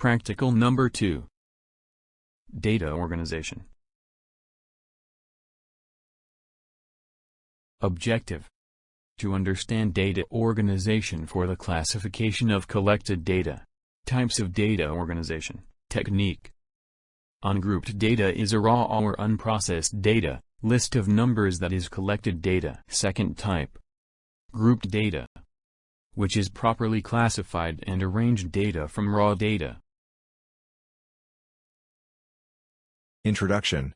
Practical number 2. Data organization. Objective: to understand data organization for the classification of collected data. Types of data organization. Technique: ungrouped data is a raw or unprocessed data, list of numbers that is collected data. Second type: grouped data, which is properly classified and arranged data from raw data. Introduction.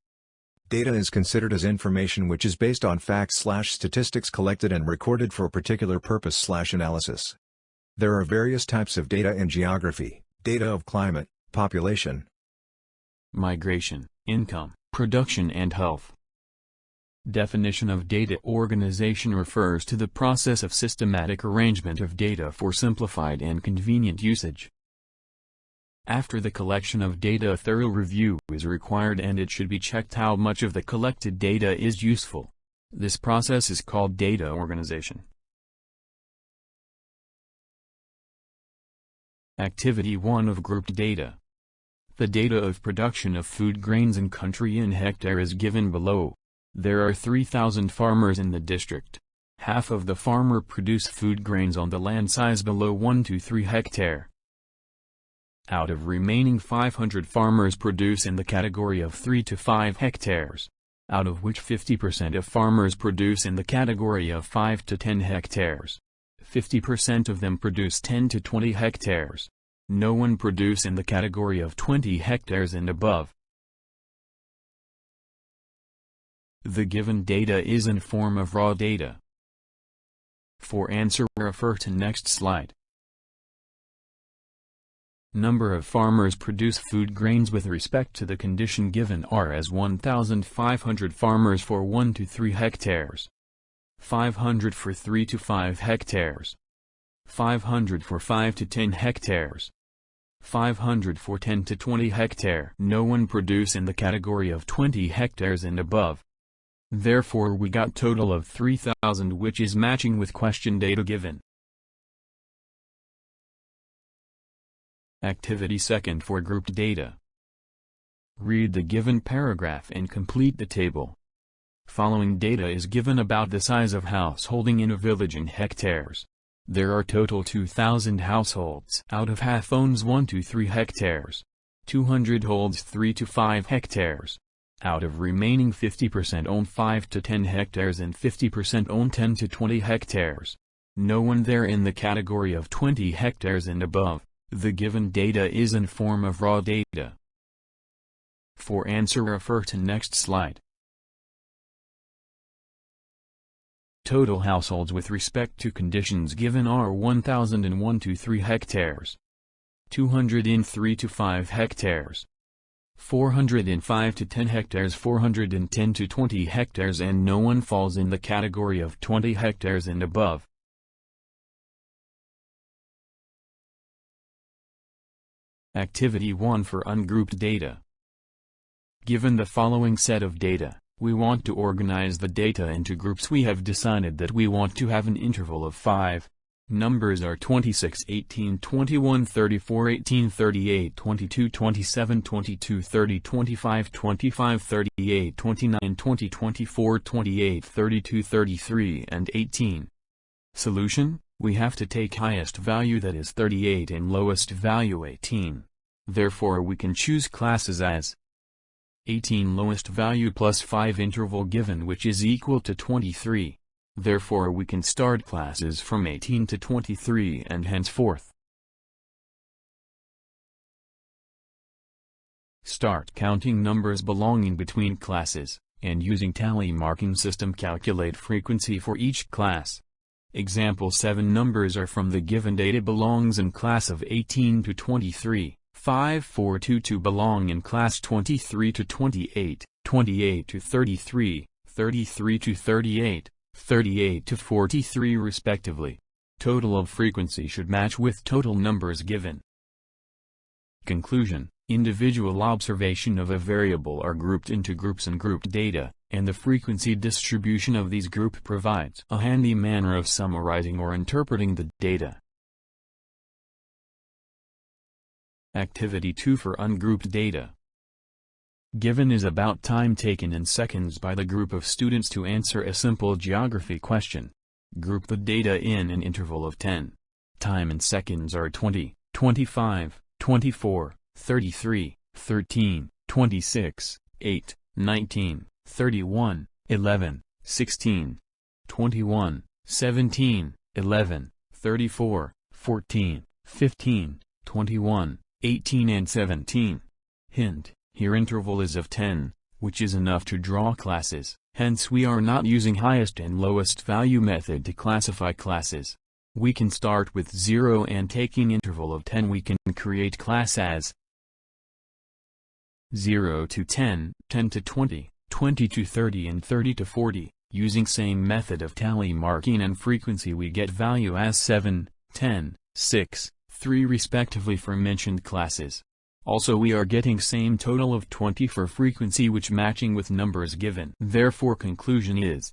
Data is considered as information which is based on facts/statistics collected and recorded for a particular purpose/analysis. There are various types of data in geography: data of climate, population, migration, income, production and health. Definition of data organization refers to the process of systematic arrangement of data for simplified and convenient usage. After the collection of data, a thorough review is required and it should be checked how much of the collected data is useful. This process is called data organization. Activity 1 of grouped data. The data of production of food grains in country in hectare is given below. There are 3,000 farmers in the district. Half of the farmer produce food grains on the land size below 1 to 3 hectare. Out of remaining 500 farmers produce in the category of 3 to 5 hectares, out of which 50% of farmers produce in the category of 5 to 10 hectares. 50% of them produce 10 to 20 hectares. No one produce in the category of 20 hectares and above. The given data is in form of raw data. For answer, refer to next slide. Number of farmers produce food grains with respect to the condition given are as 1,500 farmers for 1 to 3 hectares, 500 for 3 to 5 hectares, 500 for 5 to 10 hectares, 500 for 10 to 20 hectare. No one produce in the category of 20 hectares and above. Therefore we got total of 3,000, which is matching with question data given. Activity 2 for grouped data. Read the given paragraph and complete the table. Following data is given about the size of householding in a village in hectares. There are total 2,000 households. Out of half owns 1 to 3 hectares. 200 holds 3 to 5 hectares. Out of remaining 50% own 5 to 10 hectares and 50% own 10 to 20 hectares. No one there in the category of 20 hectares and above. The given data is in form of raw data. For answer, refer to next slide. Total households with respect to conditions given are 1,001 to 3 hectares, 200 in 3 to 5 hectares, 405 to 10 hectares, 410 to 20 hectares, and no one falls in the category of 20 hectares and above. Activity 1 for ungrouped data. Given the following set of data, we want to organize the data into groups. We have decided that we want to have an interval of 5. Numbers are 26, 18, 21, 34, 18, 38, 22, 27, 22, 30, 25, 25, 38, 29, 20, 24, 28, 32, 33, and 18. Solution: we have to take highest value, that is 38, and lowest value 18. Therefore we can choose classes as 18 lowest value plus 5 interval given, which is equal to 23. Therefore we can start classes from 18 to 23 and henceforth. Start counting numbers belonging between classes, and using tally marking system calculate frequency for each class. Example 7 numbers are from the given data belongs in class of 18 to 23, 5, 4, 2 to belong in class 23 to 28, 28 to 33, 33 to 38, 38 to 43 respectively. Total of frequency should match with total numbers given. Conclusion: individual observation of a variable are grouped into groups in grouped data, and the frequency distribution of these groups provides a handy manner of summarizing or interpreting the data. Activity 2 for ungrouped data. Given is about time taken in seconds by the group of students to answer a simple geography question. Group the data in an interval of 10. Time in seconds are 20, 25, 24, 33, 13, 26, 8, 19, 31, 11, 16, 21, 17, 11, 34, 14, 15, 21, 18 and 17. Hint: here interval is of 10, which is enough to draw classes, hence we are not using highest and lowest value method to classify classes. We can start with 0 and taking interval of 10 we can create class as 0 to 10, 10 to 20, 20 to 30 and 30 to 40. Using same method of tally marking and frequency we get value as 7, 10, 6, 3 respectively for mentioned classes. Also we are getting same total of 20 for frequency which matching with numbers given. Therefore conclusion is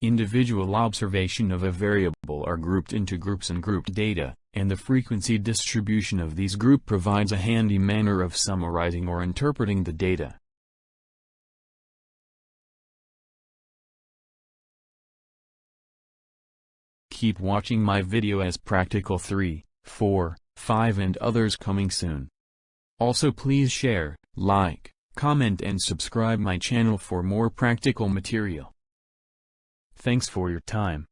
individual observation of a variable are grouped into groups and grouped data, and the frequency distribution of these group provides a handy manner of summarizing or interpreting the data. Keep watching my video as practical 3, 4, 5 and others coming soon. Also please share, like, comment and subscribe my channel for more practical material. Thanks for your time.